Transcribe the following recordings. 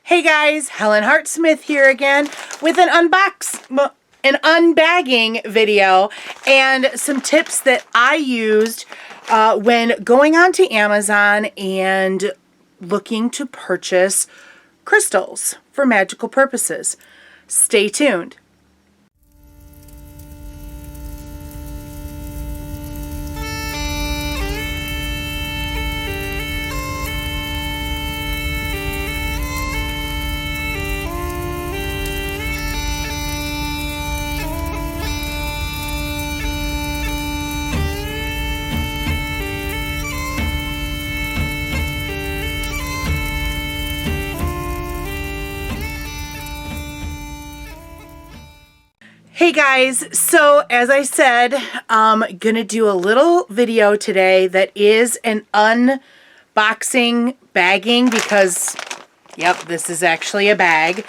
Hey guys, Helen Hartsmith here again with an unbagging video and some tips that I used when going onto Amazon and looking to purchase crystals for magical purposes. Stay tuned. Hey guys, so as I said, I'm gonna do a little video today that is an unboxing bagging because, yep, this is actually a bag.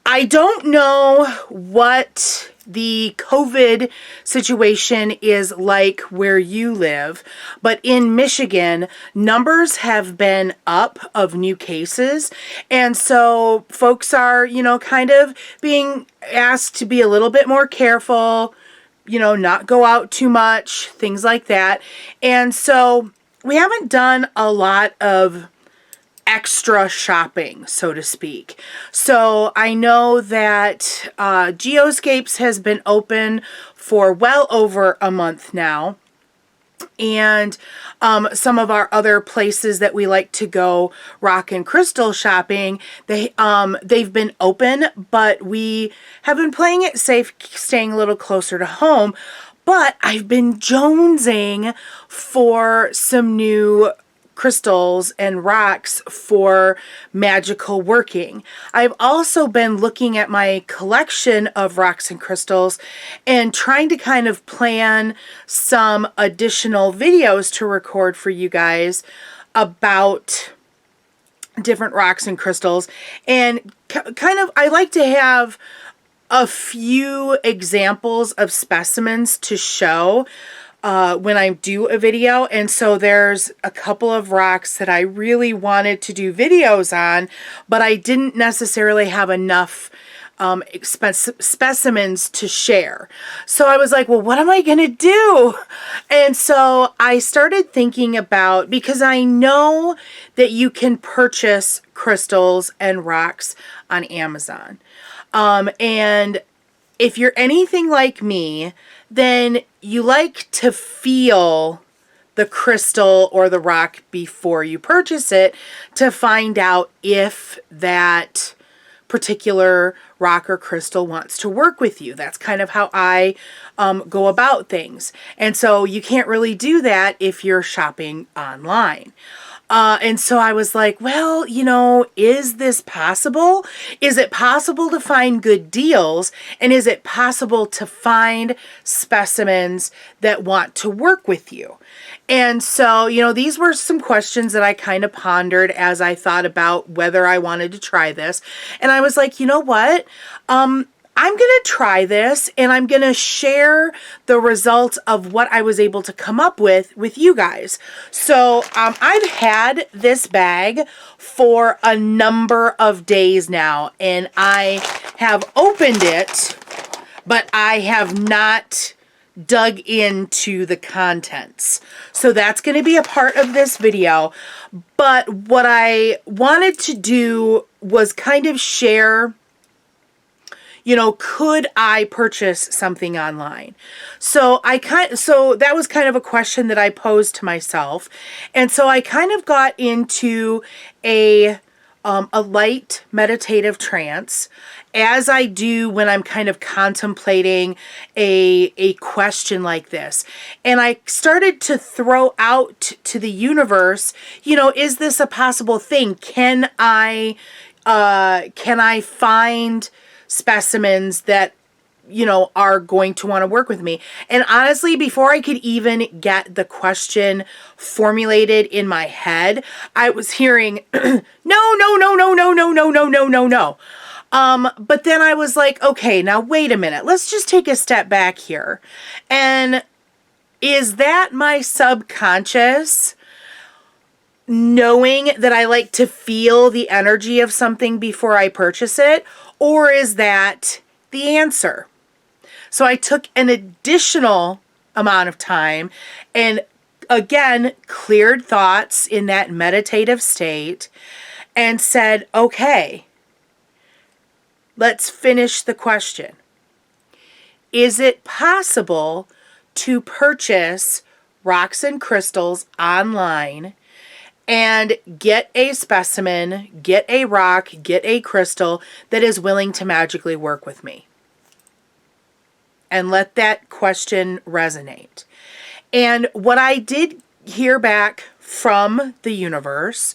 I don't know what the COVID situation is like where you live, but in Michigan, numbers have been up of new cases. And so folks are, kind of being asked to be a little bit more careful, not go out too much, things like that. And so we haven't done a lot of extra shopping, so to speak. So I know that Geoscapes has been open for well over a month now. And some of our other places that we like to go rock and crystal shopping, they've been open, but we have been playing it safe, staying a little closer to home. But I've been jonesing for some new crystals and rocks for magical working. I've also been looking at my collection of rocks and crystals and trying to kind of plan some additional videos to record for you guys about different rocks and crystals. And I like to have a few examples of specimens to show when I do a video. And so there's a couple of rocks that I really wanted to do videos on, but I didn't necessarily have enough specimens to share. So I was like, well, what am I going to do? And so I started thinking about, because I know that you can purchase crystals and rocks on Amazon. And if you're anything like me, then you like to feel the crystal or the rock before you purchase it to find out if that particular rock or crystal wants to work with you. That's kind of how I go about things. And so you can't really do that if you're shopping online. And so I was like, well, is this possible? Is it possible to find good deals? And is it possible to find specimens that want to work with you? And so, these were some questions that I kind of pondered as I thought about whether I wanted to try this. And I was like, you know what? I'm going to try this and I'm going to share the results of what I was able to come up with you guys. So I've had this bag for a number of days now and I have opened it, but I have not dug into the contents. So that's going to be a part of this video. But what I wanted to do was kind of share, could I purchase something online? So that was kind of a question that I posed to myself. And so I kind of got into a light meditative trance, as I do when I'm kind of contemplating a question like this. And I started to throw out to the universe, is this a possible thing? Can I find specimens that are going to want to work with me? And honestly, before I could even get the question formulated in my head, I was hearing no. But then I was like, okay, now wait a minute. Let's just take a step back here. And is that my subconscious knowing that I like to feel the energy of something before I purchase it, or is that the answer? So I took an additional amount of time and again cleared thoughts in that meditative state and said, okay, let's finish the question. Is it possible to purchase rocks and crystals online and get a specimen, get a rock, get a crystal that is willing to magically work with me? And let that question resonate. And what I did hear back from the universe,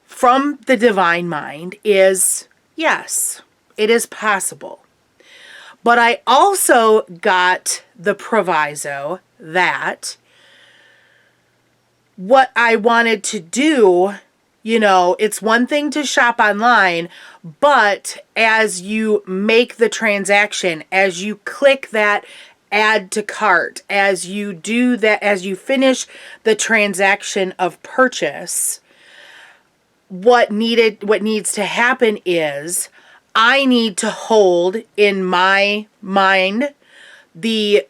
from the divine mind, is yes, it is possible. But I also got the proviso that what I wanted to do, it's one thing to shop online, but as you make the transaction, as you click that add to cart, as you do that, as you finish the transaction of purchase, what needs to happen is I need to hold in my mind the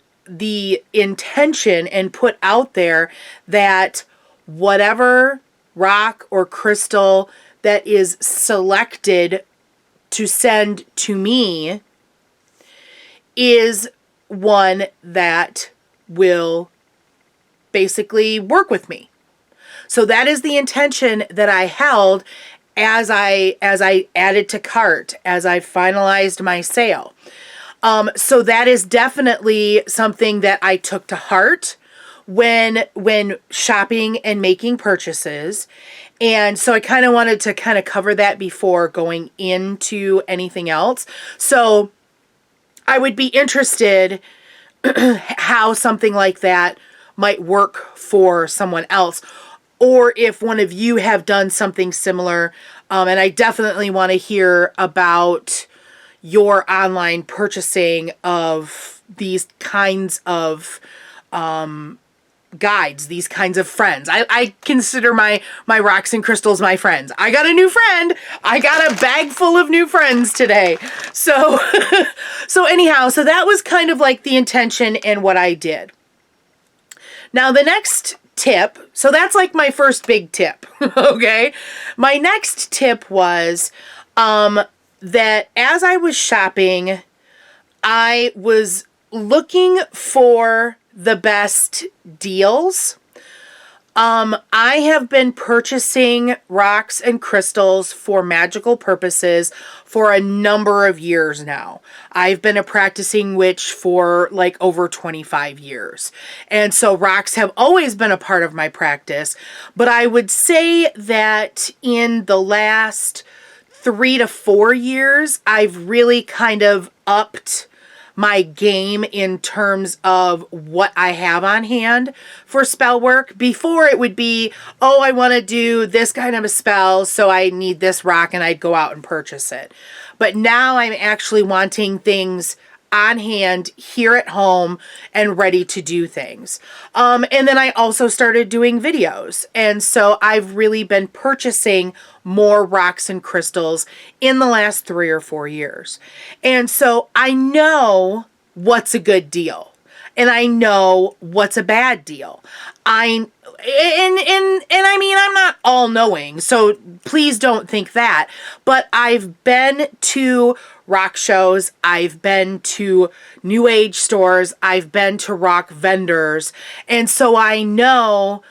intention and put out there that whatever rock or crystal that is selected to send to me is one that will basically work with me. So that is the intention that I held as I added to cart, as I finalized my sale. So that is definitely something that I took to heart when shopping and making purchases. And so I kind of wanted to kind of cover that before going into anything else. So I would be interested how something like that might work for someone else, or if one of you have done something similar. And I definitely want to hear about your online purchasing of these kinds of guides, these kinds of friends. I consider my rocks and crystals my friends. I got a new friend. I got a bag full of new friends today. So, so that was kind of like the intention and what I did. Now the next tip, so that's like my first big tip, okay? My next tip was that as I was shopping, I was looking for the best deals. I have been purchasing rocks and crystals for magical purposes for a number of years now. I've been a practicing witch for like over 25 years. And so rocks have always been a part of my practice. But I would say that in the last 3 to 4 years, I've really kind of upped my game in terms of what I have on hand for spell work. Before it would be, oh, I want to do this kind of a spell, so I need this rock, and I'd go out and purchase it. But now I'm actually wanting things on hand here at home and ready to do things. And then I also started doing videos. And so I've really been purchasing more rocks and crystals in the last 3 or 4 years. And so I know what's a good deal and I know what's a bad deal. I mean, I'm not all knowing, so please don't think that, but I've been to rock shows, I've been to new age stores, I've been to rock vendors, and so I know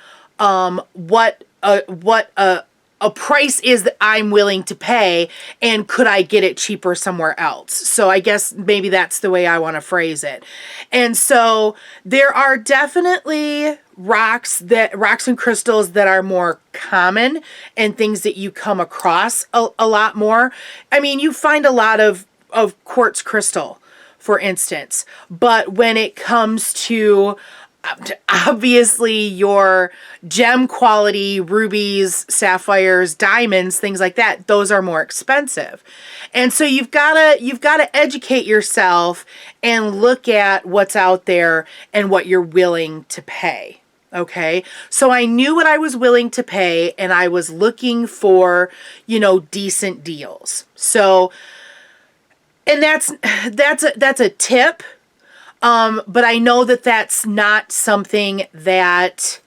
what a price is that I'm willing to pay, and could I get it cheaper somewhere else? So I guess maybe that's the way I want to phrase it. And so there are definitely rocks and crystals that are more common and things that you come across a lot more. I mean, you find a lot of quartz crystal, for instance, but when it comes to obviously your gem quality rubies, sapphires, diamonds, things like that, those are more expensive. And so you've got to educate yourself and look at what's out there and what you're willing to pay. Okay, so I knew what I was willing to pay, and I was looking for, you know, decent deals. So, and that's a tip. But I know that that's not something that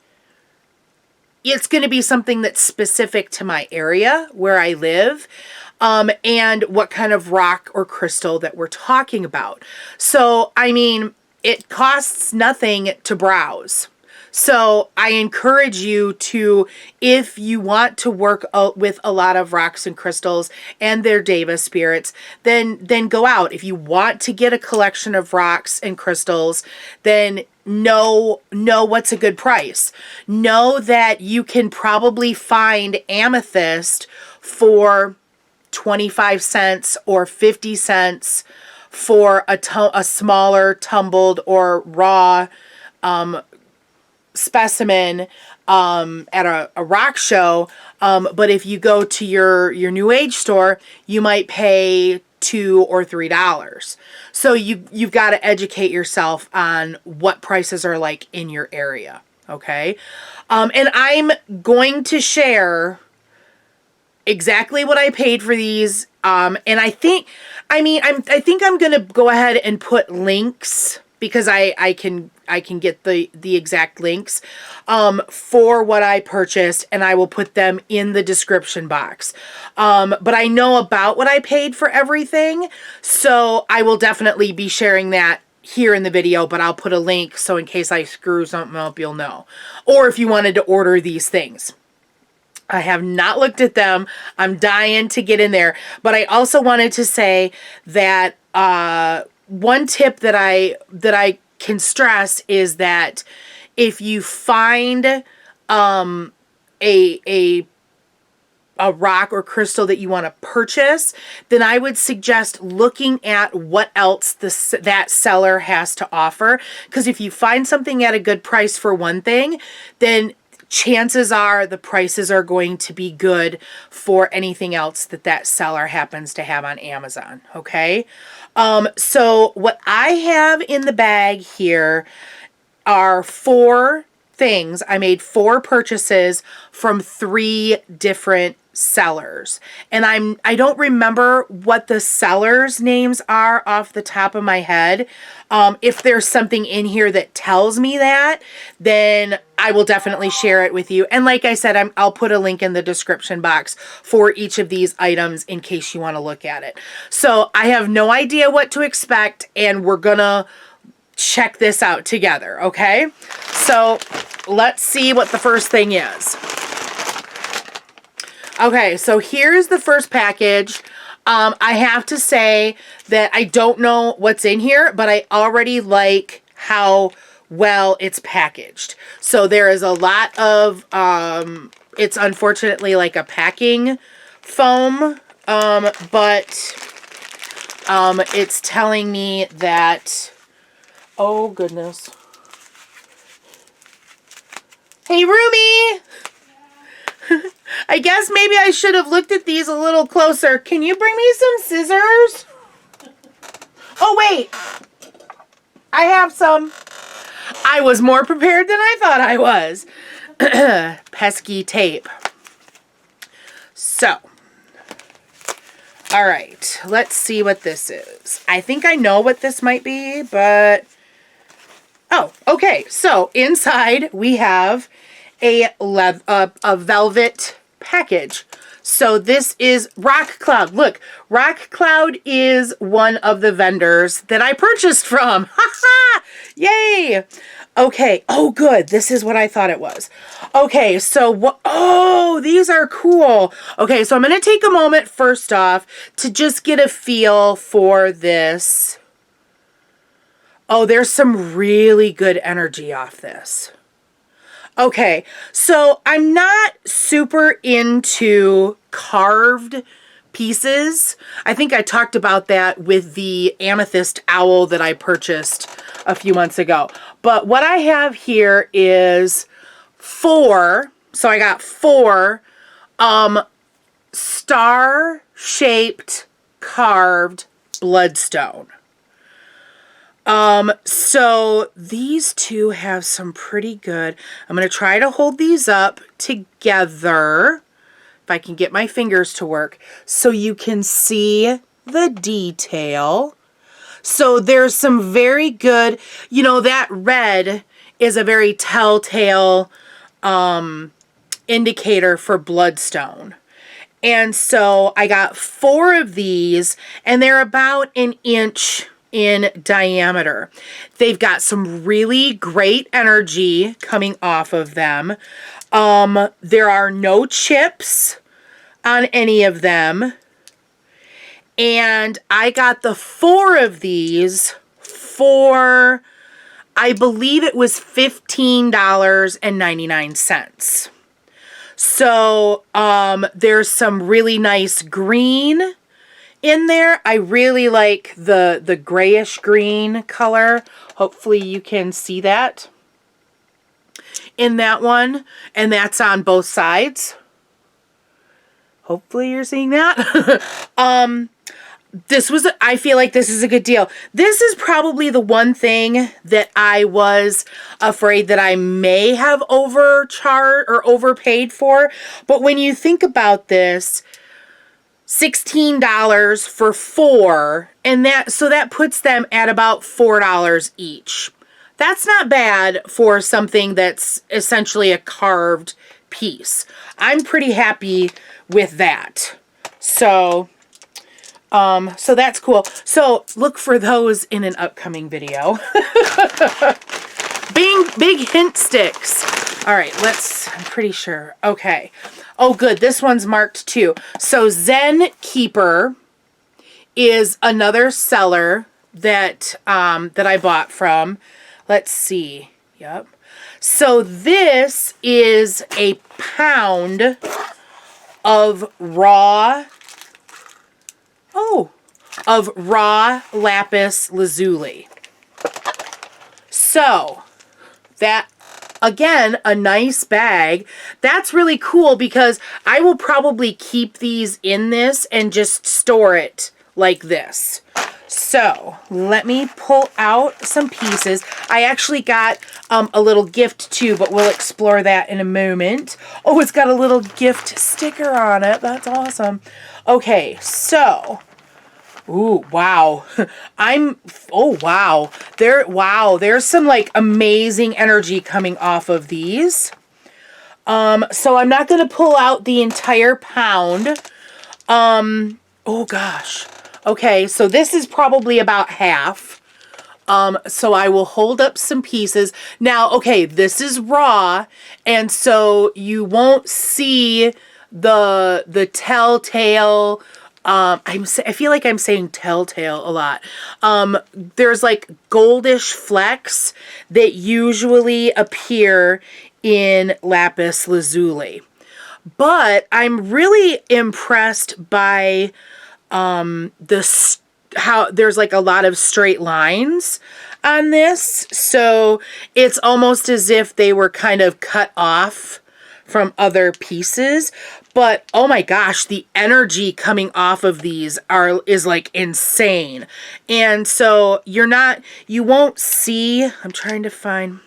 it's going to be something that's specific to my area where I live. And what kind of rock or crystal that we're talking about. So, I mean, it costs nothing to browse. So I encourage you to, if you want to work with a lot of rocks and crystals and their Deva spirits, then go out. If you want to get a collection of rocks and crystals, then know what's a good price. Know that you can probably find amethyst for 25 cents or 50 cents for a smaller tumbled or raw specimen at a rock show. But if you go to your New Age store, you might pay $2 or $3. So you've got to educate yourself on what prices are like in your area. Okay. And I'm going to share exactly what I paid for these. And I think I'm going to go ahead and put links, because I can get the exact links for what I purchased, and I will put them in the description box. But I know about what I paid for everything, so I will definitely be sharing that here in the video, but I'll put a link so in case I screw something up, you'll know. Or if you wanted to order these things. I have not looked at them. I'm dying to get in there. But I also wanted to say that one tip that I can stress is that if you find a rock or crystal that you want to purchase, then I would suggest looking at what else that seller has to offer. Because if you find something at a good price for one thing, then chances are the prices are going to be good for anything else that seller happens to have on Amazon. Okay. So what I have in the bag here are 4 things. I made 4 purchases from 3 different sellers. And I don't remember what the sellers' names are off the top of my head. If there's something in here that tells me that, then I will definitely share it with you. And like I said, I'll put a link in the description box for each of these items in case you want to look at it. So I have no idea what to expect, and we're gonna check this out together, okay? So let's see what the first thing is. Okay, so here's the first package. I have to say that I don't know what's in here, but I already like how well it's packaged. So there is a lot of, it's unfortunately like a packing foam, but it's telling me that, oh goodness. Hey, Rumi! I guess maybe I should have looked at these a little closer. Can you bring me some scissors? Oh, wait. I have some. I was more prepared than I thought I was. Pesky tape. So. All right. Let's see what this is. I think I know what this might be, but... Oh, okay. So, inside we have a velvet package. So this is Rock Cloud. Look, Rock Cloud is one of the vendors that I purchased from. Ha! Yay! Okay. Oh, good. This is what I thought it was. Okay. So what? Oh, these are cool. Okay. So I'm going to take a moment first off to just get a feel for this. Oh, there's some really good energy off this. Okay, so I'm not super into carved pieces. I think I talked about that with the amethyst owl that I purchased a few months ago. But what I have here is 4. So I got 4 star-shaped carved bloodstone. So these two have some pretty good, I'm going to try to hold these up together, if I can get my fingers to work, so you can see the detail. So there's some very good, you know, that red is a very telltale indicator for bloodstone. And so I got 4 of these, and they're about an inch in diameter. They've got some really great energy coming off of them. There are no chips on any of them. And I got the 4 of these for, I believe it was $15.99. So there's some really nice green in there. I really like the grayish green color. Hopefully you can see that in that one. And that's on both sides. Hopefully you're seeing that. I feel like this is a good deal. This is probably the one thing that I was afraid that I may have overcharged or overpaid for. But when you think about this, $16 for 4, and that puts them at about $4 each. That's not bad for something that's essentially a carved piece. I'm pretty happy with that. So that's cool. So look for those in an upcoming video. Big hint sticks. All right, I'm pretty sure. Okay. Oh, good. This one's marked too. So Zen Keeper is another seller that I bought from. Let's see. Yep. So this is a pound of raw lapis lazuli. So that, again, a nice bag. That's really cool because I will probably keep these in this and just store it like this. So let me pull out some pieces. I actually got a little gift too, but we'll explore that in a moment. Oh, it's got a little gift sticker on it. That's awesome. Okay, so, ooh, wow. Wow. There's some like amazing energy coming off of these. So I'm not going to pull out the entire pound. Oh gosh. Okay, so this is probably about half. So I will hold up some pieces. Now, okay, this is raw, and so you won't see the telltale, I feel like I'm saying telltale a lot. There's like goldish flecks that usually appear in lapis lazuli. But I'm really impressed by how there's like a lot of straight lines on this. So it's almost as if they were kind of cut off from other pieces. But oh my gosh, the energy coming off of these is like insane. And so you won't see, I'm trying to find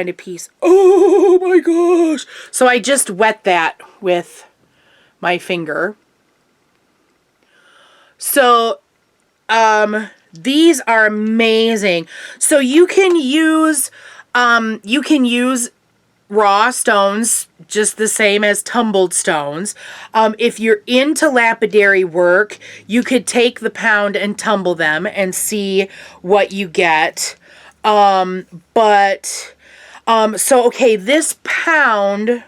a piece. Oh my gosh. So I just wet that with my finger. So these are amazing. So you can use raw stones just the same as tumbled stones. If you're into lapidary work, you could take the pound and tumble them and see what you get. So okay, this pound,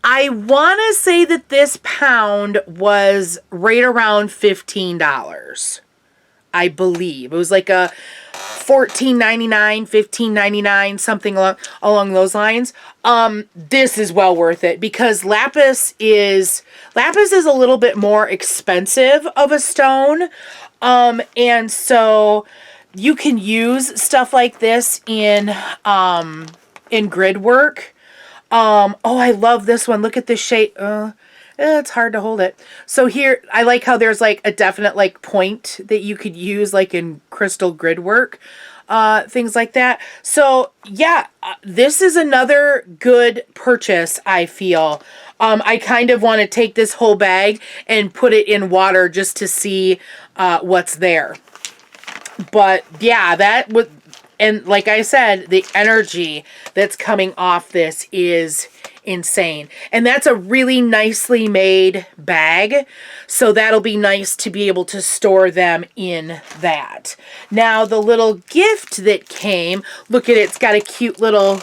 I want to say that this pound was right around $15. I believe it was like a $14.99, $15.99, something along those lines. This is well worth it because lapis is a little bit more expensive of a stone, and so you can use stuff like this in grid work. Oh, I love this one. Look at this shape. It's hard to hold it. So here, I like how there's like a definite like point that you could use like in crystal grid work, things like that. So yeah, this is another good purchase, I feel. I kind of want to take this whole bag and put it in water just to see what's there. But yeah, that would, and like I said, the energy that's coming off this is insane. And that's a really nicely made bag. So that'll be nice to be able to store them in that. Now the little gift that came, look at it, it's got a cute little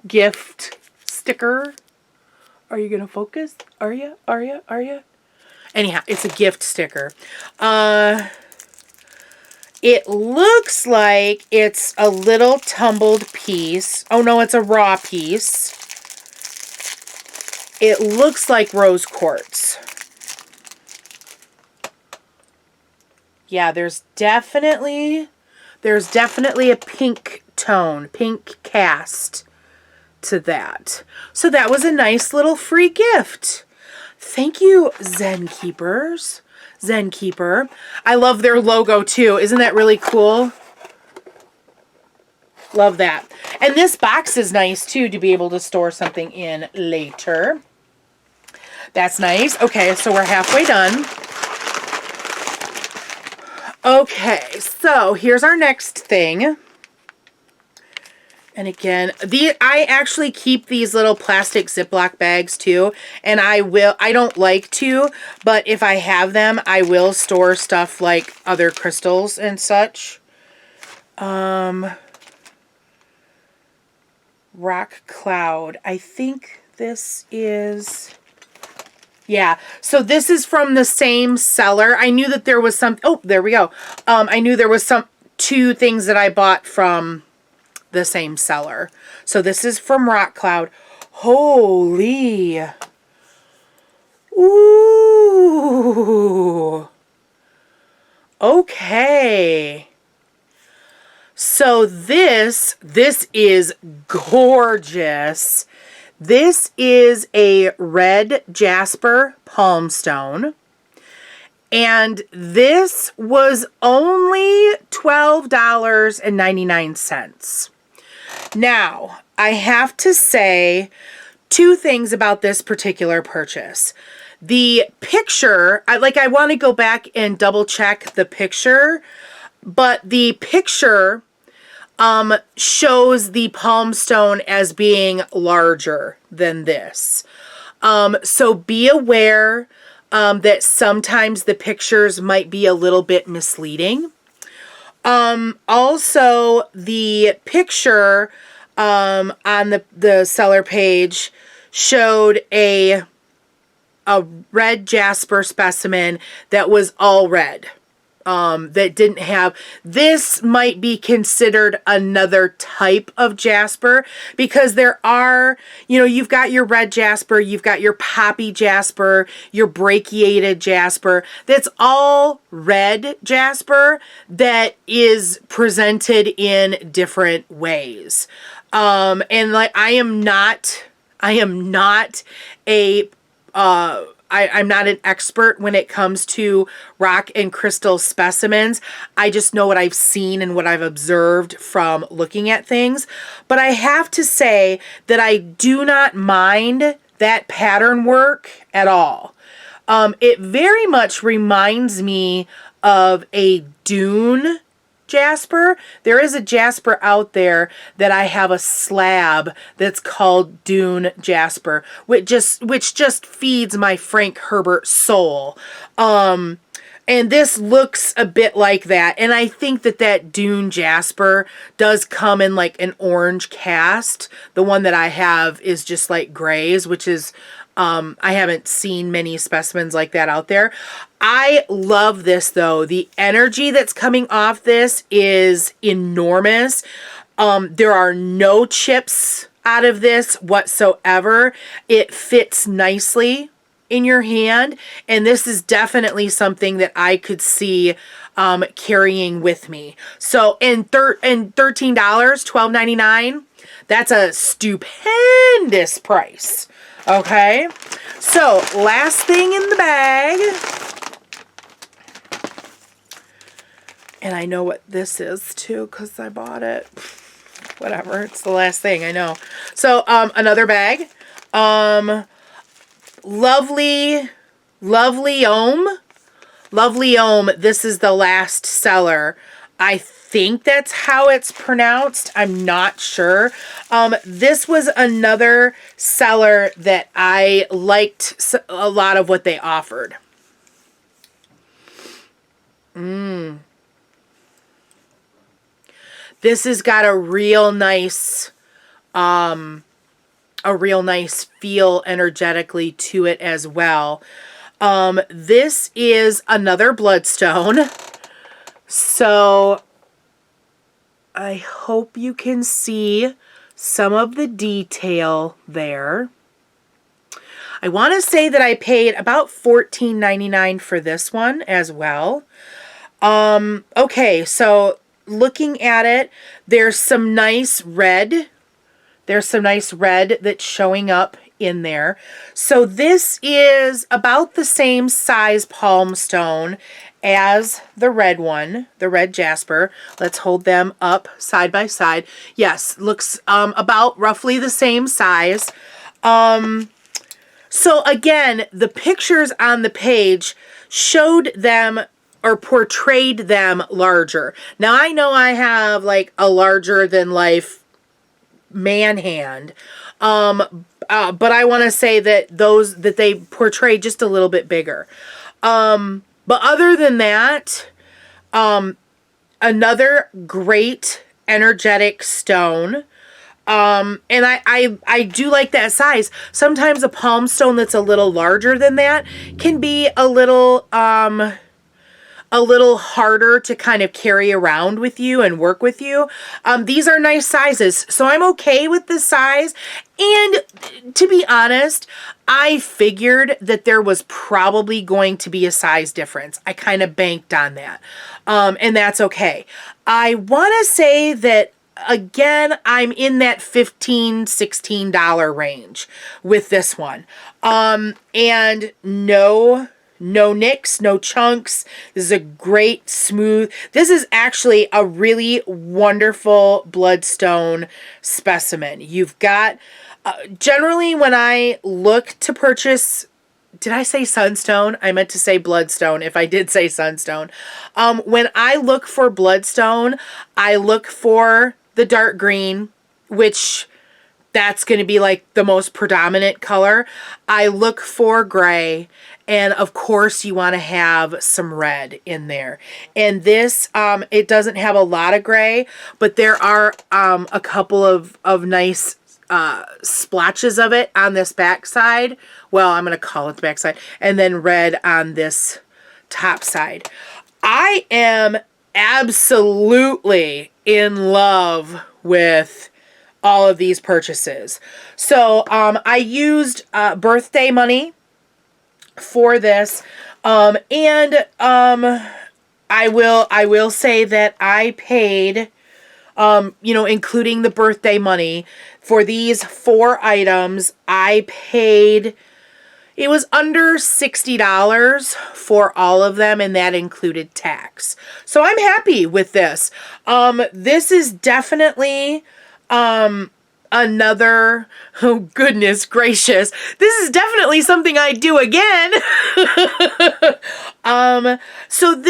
gift sticker. Are you going to focus? Are you? Are you? Are you? Anyhow, it's a gift sticker. It looks like it's a little tumbled piece. Oh no, it's a raw piece. It looks like rose quartz. Yeah, there's definitely a pink tone, pink cast to that. So that was a nice little free gift. Thank you, Zen Keepers. Zen Keeper. I love their logo too. Isn't that really cool? Love that. And this box is nice too to be able to store something in later. That's nice. Okay, so we're halfway done. Okay, so here's our next thing. And again, I actually keep these little plastic Ziploc bags too. And I don't like to, but if I have them, I will store stuff like other crystals and such. Rock Cloud. I think this is... Yeah, so this is from the same seller. I knew that there was some... Oh, there we go. I knew there was two things that I bought from the same seller. So this is from Rock Cloud. Holy. Ooh. Okay. So this is gorgeous. This is a red jasper palm stone. And this was only $12.99. Now, I have to say two things about this particular purchase. The picture, I want to go back and double check the picture, but the picture shows the palm stone as being larger than this. So be aware that sometimes the pictures might be a little bit misleading. Also, the picture on the seller page showed a red jasper specimen that was all red. That didn't have, this might be considered another type of jasper, because there are, you've got your red jasper, you've got your poppy jasper, your brachiated jasper. That's all red jasper that is presented in different ways. And like, I'm not I'm not an expert when it comes to rock and crystal specimens. I just know what I've seen and what I've observed from looking at things. But I have to say that I do not mind that pattern work at all. It very much reminds me of a dune jasper. There is a jasper out there that I have a slab that's called Dune Jasper, which just feeds my Frank Herbert soul. And this looks a bit like that. And I think that Dune Jasper does come in like an orange cast. The one that I have is just like grays, which is I haven't seen many specimens like that out there. I love this though. The energy that's coming off this is enormous. There are no chips out of this whatsoever. It fits nicely in your hand, and this is definitely something that I could see carrying with me. So and $13, $12.99, that's a stupendous price. Okay, so last thing in the bag. And I know what this is too because I bought it. Whatever, it's the last thing, I know. So another bag. Lovely Ohm. Lovely Ohm, this is the last seller. I think that's how it's pronounced. I'm not sure. This was another seller that I liked a lot of what they offered. This has got a real nice feel energetically to it as well. This is another bloodstone. So I hope you can see some of the detail there. I want to say that I paid about $14.99 for this one as well. Okay, so looking at it, there's some nice red. There's some nice red that's showing up in there. So this is about the same size palm stone as the red one, the red jasper. Let's hold them up side by side. Yes, looks about roughly the same size. So again, the pictures on the page showed them or portrayed them larger. Now I know I have like a larger than life man hand. But I want to say that that they portray just a little bit bigger. But other than that, another great energetic stone. And I do like that size. Sometimes a palm stone that's a little larger than that can be a little harder to kind of carry around with you and work with you. These are nice sizes, so I'm okay with the size. And to be honest, I figured that there was probably going to be a size difference. I kind of banked on that. And that's okay. I want to say that, again, I'm in that $15, $16 range with this one. And no nicks, no chunks. This is a great smooth. This is actually a really wonderful bloodstone specimen. You've got, generally when I look to purchase, did I say sunstone? I meant to say bloodstone if I did say sunstone. When I look for bloodstone, I look for the dark green, which that's going to be like the most predominant color. I look for gray. And of course you want to have some red in there. And this, it doesn't have a lot of gray, but there are a couple of nice splotches of it on this back side. Well, I'm going to call it the back side. And then red on this top side. I am absolutely in love with all of these purchases. So I used birthday money for this, I will say that I paid, including the birthday money for these 4 items. I paid, it was under $60 for all of them, and that included tax. So I'm happy with this. This is definitely another, oh goodness gracious, this is definitely something I do again. So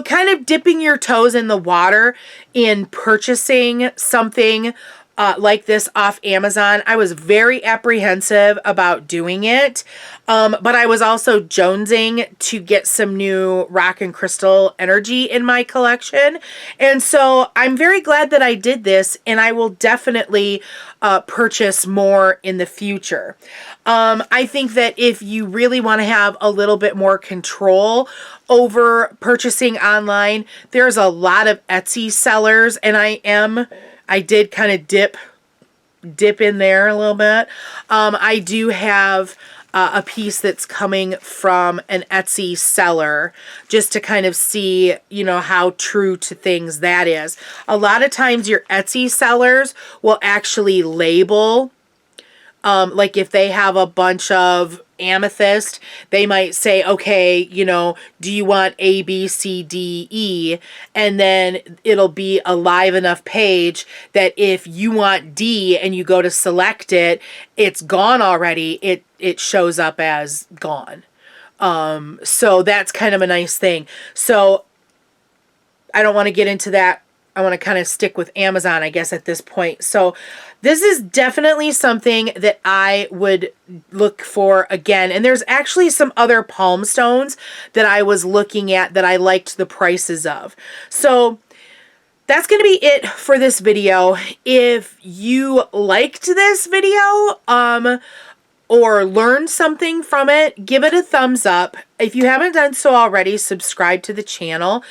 kind of dipping your toes in the water in purchasing something like this off Amazon. I was very apprehensive about doing it, but I was also jonesing to get some new rock and crystal energy in my collection. And so I'm very glad that I did this, and I will definitely purchase more in the future. I think that if you really want to have a little bit more control over purchasing online, there's a lot of Etsy sellers, and I did kind of dip in there a little bit. I do have a piece that's coming from an Etsy seller just to kind of see, how true to things that is. A lot of times your Etsy sellers will actually label Like if they have a bunch of amethyst, they might say, okay, you know, do you want A, B, C, D, E? And then it'll be a live enough page that if you want D and you go to select it, it's gone already. It shows up as gone. So that's kind of a nice thing. So I don't want to get into that. I want to kind of stick with Amazon, I guess, at this point. So this is definitely something that I would look for again. And there's actually some other palm stones that I was looking at that I liked the prices of. So that's going to be it for this video. If you liked this video, or learned something from it, give it a thumbs up. If you haven't done so already, subscribe to the channel.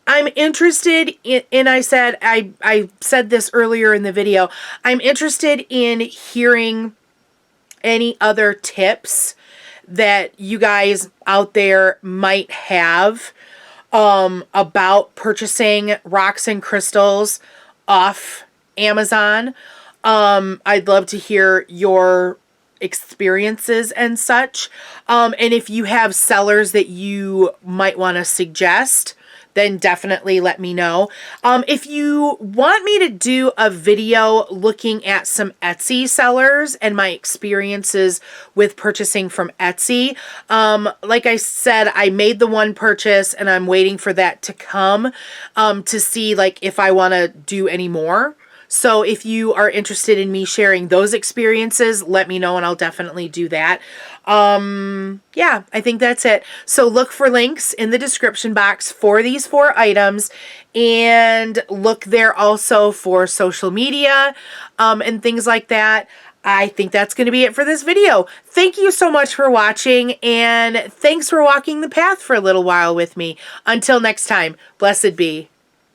I'm interested in, and I said this earlier in the video, I'm interested in hearing any other tips that you guys out there might have about purchasing rocks and crystals off Amazon. I'd love to hear your experiences and such. And if you have sellers that you might want to suggest, then definitely let me know. If you want me to do a video looking at some Etsy sellers and my experiences with purchasing from Etsy, like I said, I made the one purchase and I'm waiting for that to come to see like if I want to do any more. So if you are interested in me sharing those experiences, let me know and I'll definitely do that. Yeah, I think that's it. So look for links in the description box for these 4 items, and look there also for social media and things like that. I think that's going to be it for this video. Thank you so much for watching, and thanks for walking the path for a little while with me. Until next time, blessed be.